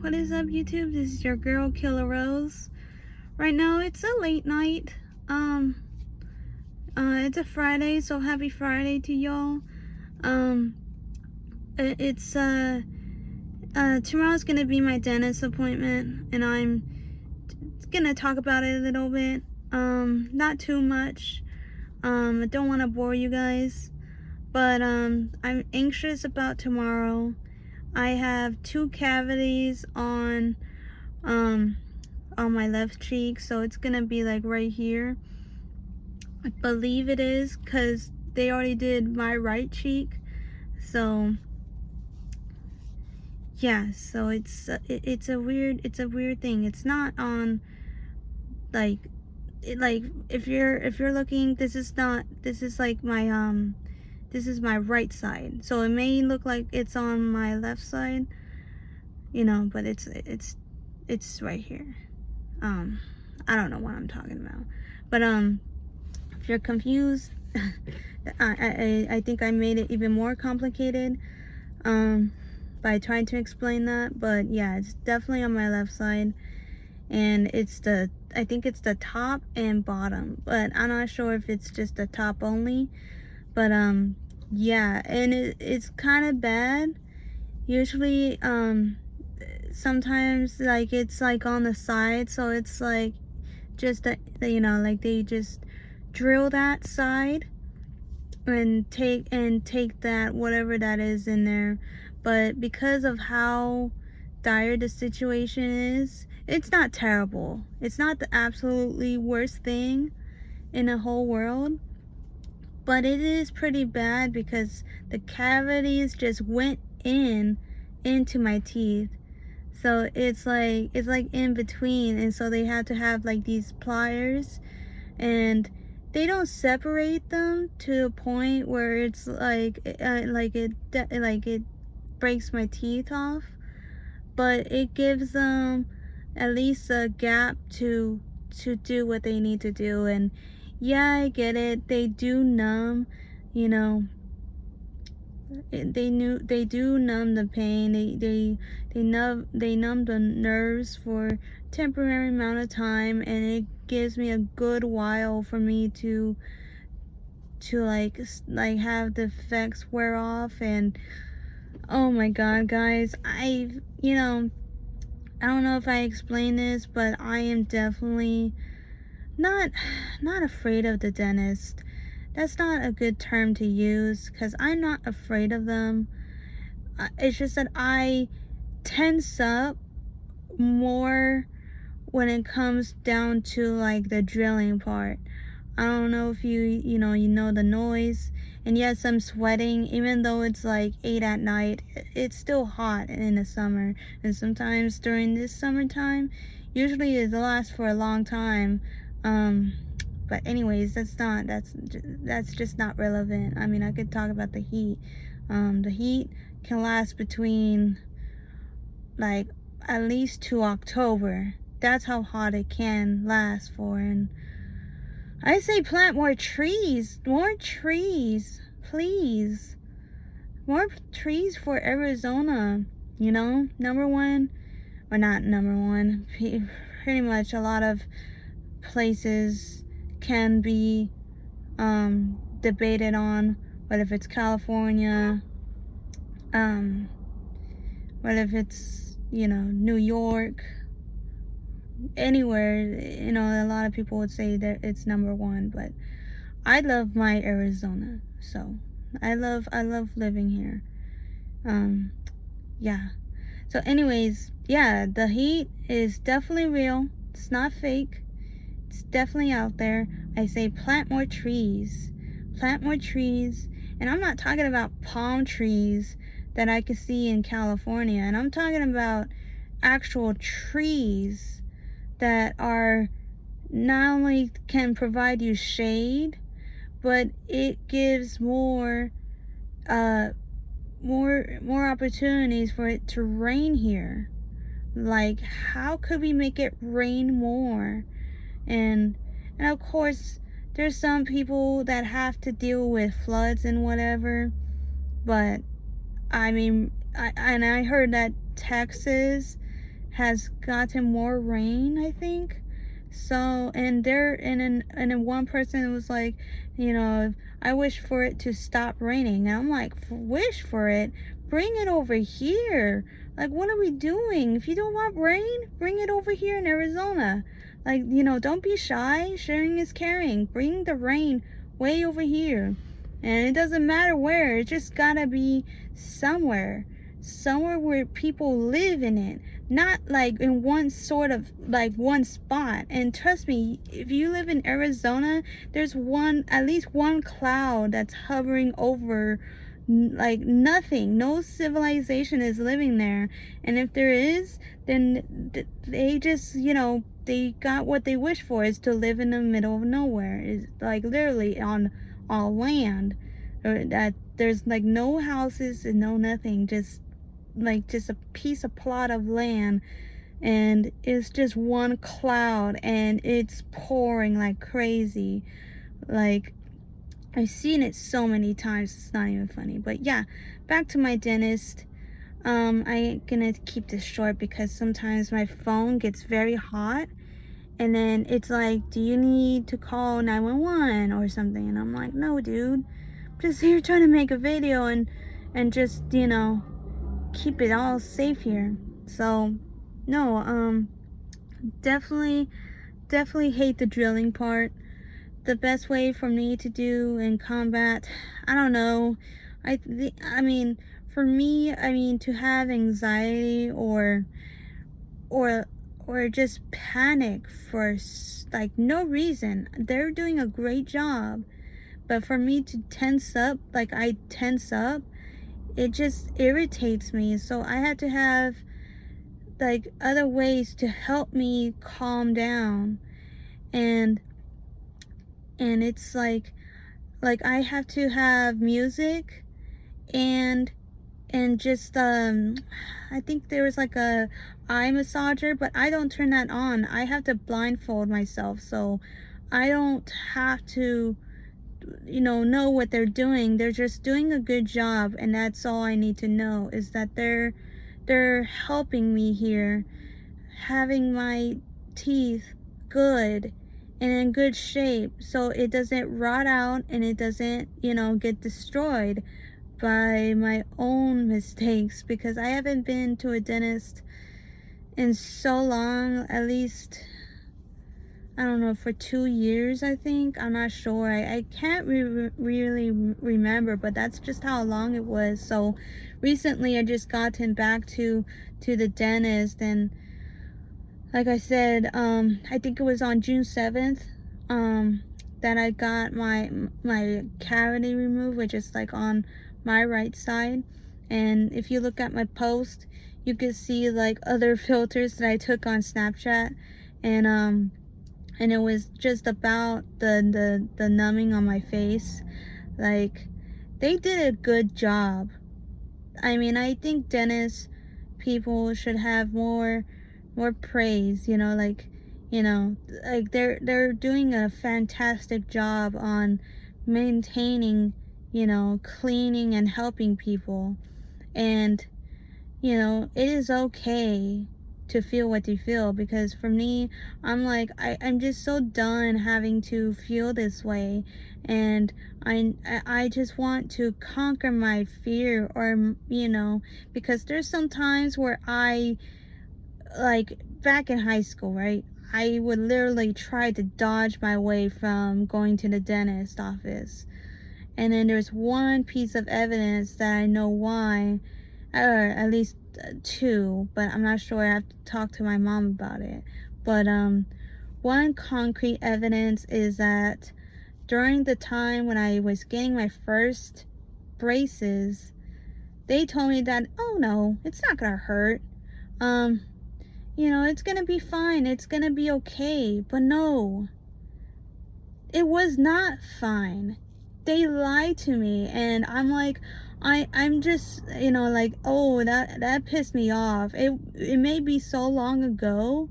What is up, YouTube? This is your girl Killer Rose. Right now it's a late night. It's a Friday, so happy Friday to y'all. It's tomorrow's gonna be my dentist appointment, and I'm gonna talk about it a little bit. Not too much. I don't want to bore you guys, but I'm anxious about tomorrow. I have 2 cavities on my left cheek, so it's gonna be like right here. I believe it is, because they already did my right cheek. So yeah, so it's a weird thing. It's not on like if you're looking, this is like my this is my right side, so it may look like it's on my left side, but it's right here. I don't know what I'm talking about, but if you're confused, I think I made it even more complicated by trying to explain that. But yeah, it's definitely on my left side, and I think it's the top and bottom, but I'm not sure if it's just the top only. But yeah, and it's kind of bad. Usually sometimes like it's like on the side, so it's like just like they just drill that side and take that whatever that is in there. But because of how dire the situation is, it's not terrible. It's not the absolutely worst thing in the whole world, but it is pretty bad because the cavities just went into my teeth. So it's like in between, and so they had to have like these pliers, and they don't separate them to a point where it's like it breaks my teeth off, but it gives them at least a gap to do what they need to do. And yeah, I get it, they do numb, they do numb the pain. They numb the nerves for a temporary amount of time, and it gives me a good while for me to like have the effects wear off. And oh my god, guys, I don't know if I explained this, but I am definitely not afraid of the dentist. That's not a good term to use, because I'm not afraid of them. It's just that I tense up more when it comes down to like the drilling part. I don't know if you know the noise. And yes, I'm sweating even though it's like 8 at night. It's still hot in the summer, and sometimes during this summertime, usually it lasts for a long time. But anyways, that's just not relevant. I mean, I could talk about the heat. The heat can last between like at least to October. That's how hot it can last for. And I say plant more trees, please. More trees for Arizona, number one, or not number one, pretty much a lot of places can be debated on, what if it's California, what if it's New York, anywhere. A lot of people would say that it's number one, but I love my Arizona, so I love living here. Yeah, so anyways, yeah, the heat is definitely real. It's not fake. It's definitely out there. I say plant more trees. And I'm not talking about palm trees that I could see in California, and I'm talking about actual trees that are not only can provide you shade, but it gives more opportunities for it to rain here. Like, how could we make it rain more? And of course, there's some people that have to deal with floods and whatever, but I mean, I heard that Texas has gotten more rain, I think. So, and then one person was like, I wish for it to stop raining. And I'm like, wish for it? Bring it over here. Like, what are we doing? If you don't want rain, bring it over here in Arizona. Like, don't be shy. Sharing is caring. Bring the rain way over here. And it doesn't matter where. It just gotta be somewhere. Somewhere where people live in it. Not like in one sort of, like, one spot. And trust me, if you live in Arizona, there's at least one cloud that's hovering over, like, nothing. No civilization is living there. And if there is, then they just, they got what they wish for, is to live in the middle of nowhere. Is like literally on land, or that there's like no houses and no nothing, just a piece of plot of land, and it's just one cloud, and it's pouring like crazy. Like, I've seen it so many times, it's not even funny. But yeah, back to my dentist. I ain't gonna keep this short because sometimes my phone gets very hot, and then it's like, do you need to call 911 or something? And I'm like, no, dude, I'm just here trying to make a video and just, keep it all safe here. So no, definitely hate the drilling part. The best way for me to do in combat, I don't know. I mean, for me, to have anxiety or just panic for like no reason. They're doing a great job, but for me to tense up, like I tense up, it just irritates me. So I had to have like other ways to help me calm down. And it's like I have to have music, and just I think there was like a eye massager, but I don't turn that on. I have to blindfold myself, so I don't have to know what they're doing. They're just doing a good job, and that's all I need to know, is that they're helping me here, having my teeth good and in good shape, so it doesn't rot out and it doesn't get destroyed by my own mistakes, because I haven't been to a dentist in so long, at least, I don't know, for 2 years, I think. I'm not sure. I can't really remember, but that's just how long it was. So recently I just gotten back to the dentist, and like I said, I think it was on June 7th, that I got my cavity removed, which is like on my right side. And if you look at my post, you can see like other filters that I took on Snapchat, and it was just about the numbing on my face. Like, they did a good job. I mean, I think dentists, people should have more praise, like they're doing a fantastic job on maintaining, cleaning and helping people. And it is okay to feel what you feel, because for me, I'm like, I'm just so done having to feel this way, and I just want to conquer my fear, or because there's some times where I, like back in high school, right, I would literally try to dodge my way from going to the dentist office. And then there's one piece of evidence that I know why, or at least two, but I'm not sure. I have to talk to my mom about it. But one concrete evidence is that during the time when I was getting my first braces, they told me that, oh no, it's not gonna hurt. It's gonna be fine. It's gonna be okay. But no, it was not fine. They lied to me, and I'm like, I'm just, like, oh, that pissed me off. It may be so long ago,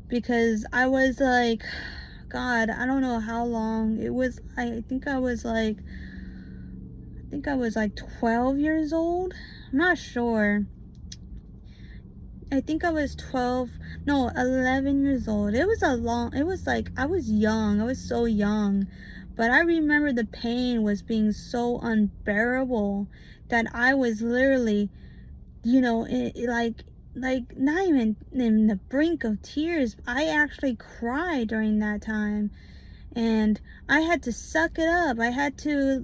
because I was like, God, I don't know how long it was. I think I was like 12 years old. I'm not sure. I think I was 12, no, 11 years old. It was like, I was young. I was so young. But I remember the pain was being so unbearable that I was literally, like not even in the brink of tears. I actually cried during that time. And I had to suck it up. I had to,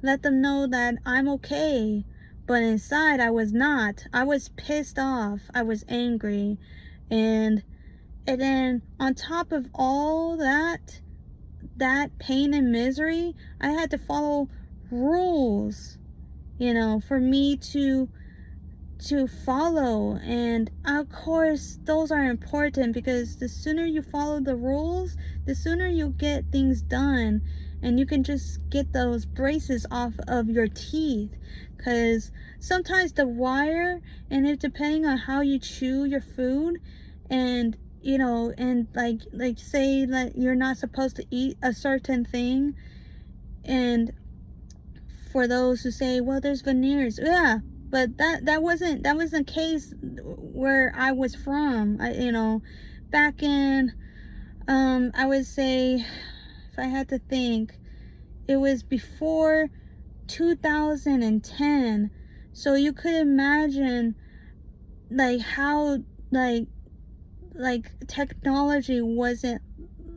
let them know that I'm okay. But inside, I was not. I was pissed off. I was angry. And then on top of all that pain and misery, I had to follow rules, for me to follow. And of course those are important, because the sooner you follow the rules, the sooner you get things done, and you can just get those braces off of your teeth. Because sometimes the wire, and if depending on how you chew your food, and and like say that you're not supposed to eat a certain thing, and for those who say, well, there's veneers, yeah, but that wasn't the case where I was from. Back in, I would say, if I had to think, it was before 2010. So you could imagine, like, how, like technology wasn't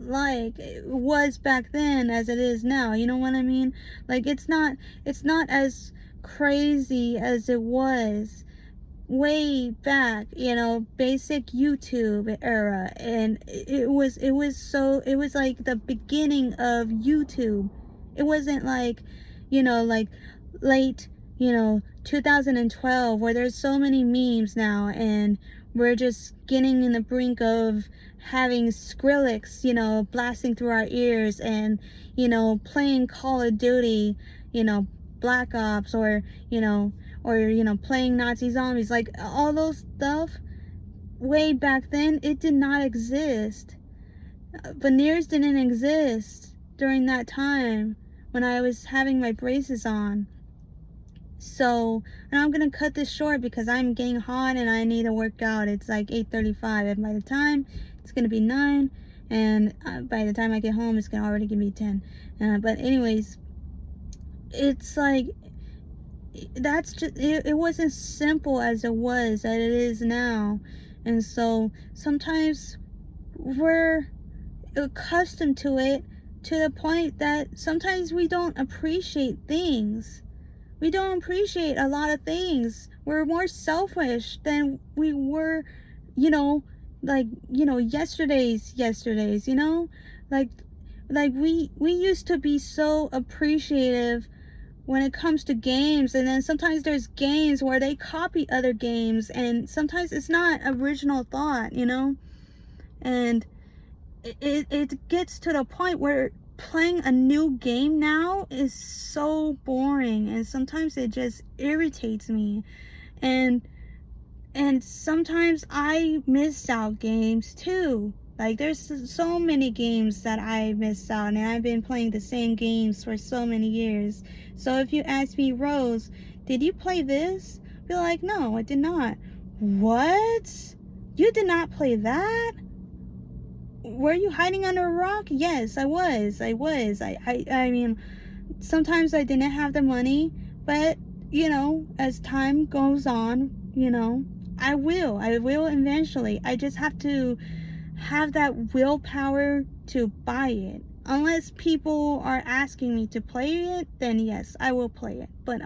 like it was back then as it is now. You know what I mean? Like, it's not as crazy as it was way back, basic YouTube era. And it was like the beginning of YouTube. It wasn't like, like late, 2012, where there's so many memes now, and we're just getting in the brink of having Skrillex, blasting through our ears, and, playing Call of Duty, Black Ops, or, playing Nazi zombies. Like, all those stuff, way back then, it did not exist. Veneers didn't exist during that time when I was having my braces on. So, and I'm gonna cut this short because I'm getting hot and I need to work out. It's like 8:35, and by the time it's gonna be 9, and by the time I get home, it's gonna already give me 10. But anyways, it's like, that's just it wasn't simple as it was, that it is now. And so sometimes we're accustomed to it, to the point that sometimes we don't appreciate things. We don't appreciate a lot of things. We're more selfish than we were, yesterday's, like we used to be so appreciative when it comes to games. And then sometimes there's games where they copy other games, and sometimes it's not original thought, and it gets to the point where playing a new game now is so boring, and sometimes it just irritates me. And sometimes I miss out games too. Like, there's so many games that I miss out, and I've been playing the same games for so many years. So if you ask me, Rose, did you play this? I'll be like, no, I did not. What? You did not play that? Were you hiding under a rock? Yes, I was. I mean, sometimes I didn't have the money, but, as time goes on, I will eventually. I just have to have that willpower to buy it. Unless people are asking me to play it, then yes, I will play it. But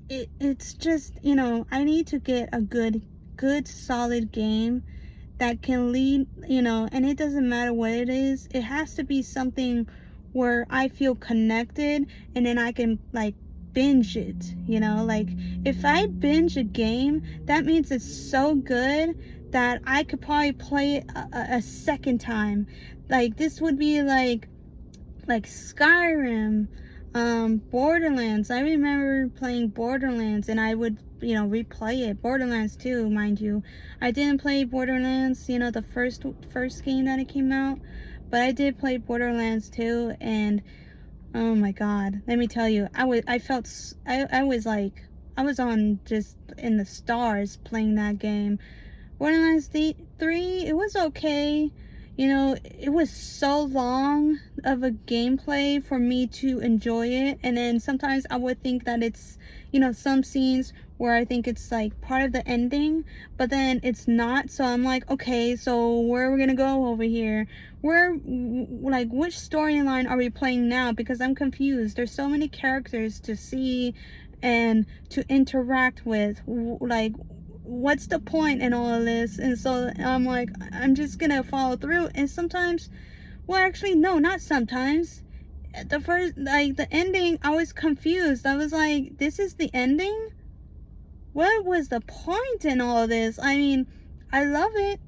it's just, I need to get a good solid game that can lead, and it doesn't matter what it is. It has to be something where I feel connected, and then I can, like, binge it, like, if I binge a game, that means it's so good that I could probably play it a second time. Like, this would be like Skyrim, Borderlands. I remember playing Borderlands, and I would, replay it. Borderlands 2, mind you. I didn't play Borderlands, the first game that it came out, but I did play Borderlands 2, and oh my god, let me tell you, I was like I was on just in the stars playing that game. Borderlands 3, it was okay. You know, it was so long of a gameplay for me to enjoy it. And then sometimes I would think that it's, you know, some scenes where I think it's like part of the ending, but then it's not. So I'm like, okay, so where are we gonna go over here? Like, which storyline are we playing now? Because I'm confused. There's so many characters to see and to interact with. Like, what's the point in all of this? And so I'm like, I'm just gonna follow through. And sometimes, well, actually, no, not sometimes. The first, like, the ending, I was confused. I was like, this is the ending? What was the point in all of this? I mean, I love it.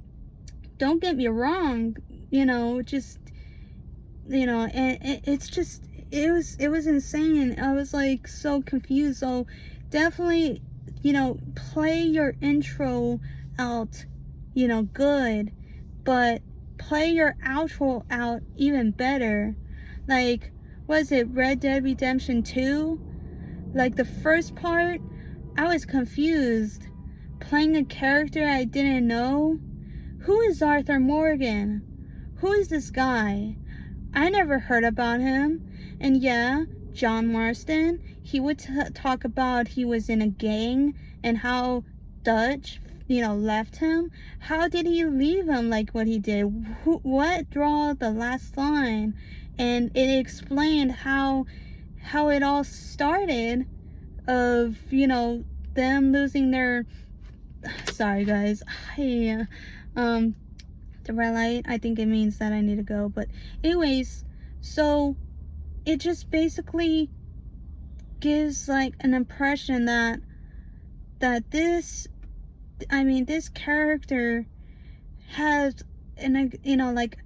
Don't get me wrong. You know, just, you know, and it's just, it was insane. I was like so confused. So definitely, you know, play your intro out, you know, good, but play your outro out even better. Like, was it Red Dead Redemption 2? Like, the first part, I was confused. Playing a character I didn't know. Who is Arthur Morgan? Who is this guy? I never heard about him. And yeah, John Marston, he would talk about he was in a gang and how Dutch, you know, left him. How did he leave him like what he did? What draw the last line? And it explained how it all started of, you know, them losing their, sorry guys, the red light, I think it means that I need to go. But anyways, so it just basically gives like an impression that this, I mean, this character has an, you know, like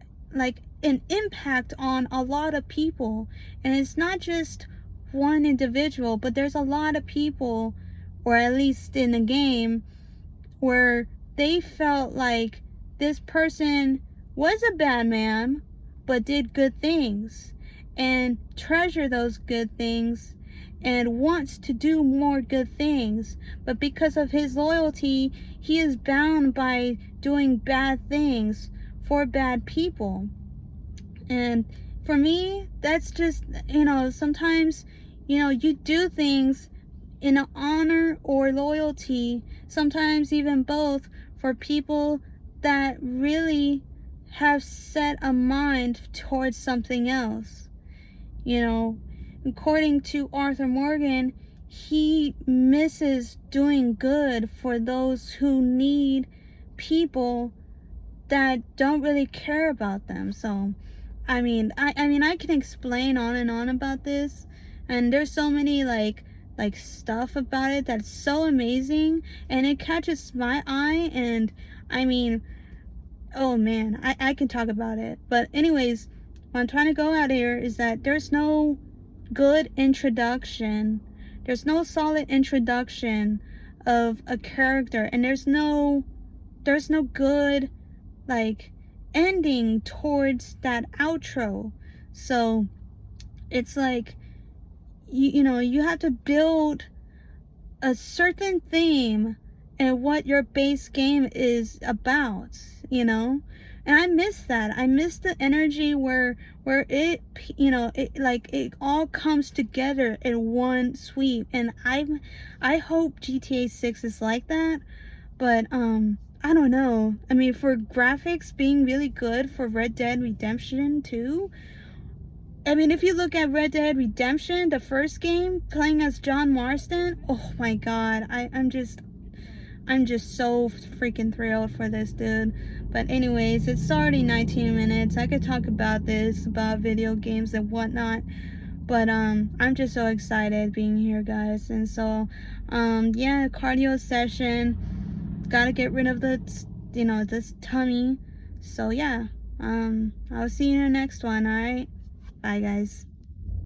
an impact on a lot of people. And it's not just one individual, but there's a lot of people, or at least in the game, where they felt like this person was a bad man, but did good things and treasure those good things and wants to do more good things. But because of his loyalty, he is bound by doing bad things for bad people. And for me, that's just, you know, sometimes, you know, you do things in an honor or loyalty, sometimes even both, for people that really have set a mind towards something else. You know, according to Arthur Morgan, he misses doing good for those who need people that don't really care about them. So, I mean, I can explain on and on about this, and there's so many like stuff about it that's so amazing, and it catches my eye. And I mean, oh man, I can talk about it. But anyways, what I'm trying to go at here is that there's no good introduction. There's no solid introduction of a character, and there's no good like ending towards that outro. So it's like, you know, you have to build a certain theme and what your base game is about, you know. And I miss that. I miss the energy where it, you know, it like it all comes together in one sweep. And I hope GTA 6 is like that. But I don't know. I mean, for graphics being really good for Red Dead Redemption 2, I mean, if you look at Red Dead Redemption, the first game, playing as John Marston, oh my god, I'm just so freaking thrilled for this dude. But anyways, it's already 19 minutes. I could talk about this, about video games and whatnot, but I'm just so excited being here, guys. And so yeah, cardio session, gotta get rid of the, you know, this tummy. So yeah, I'll see you in the next one. All right, bye guys.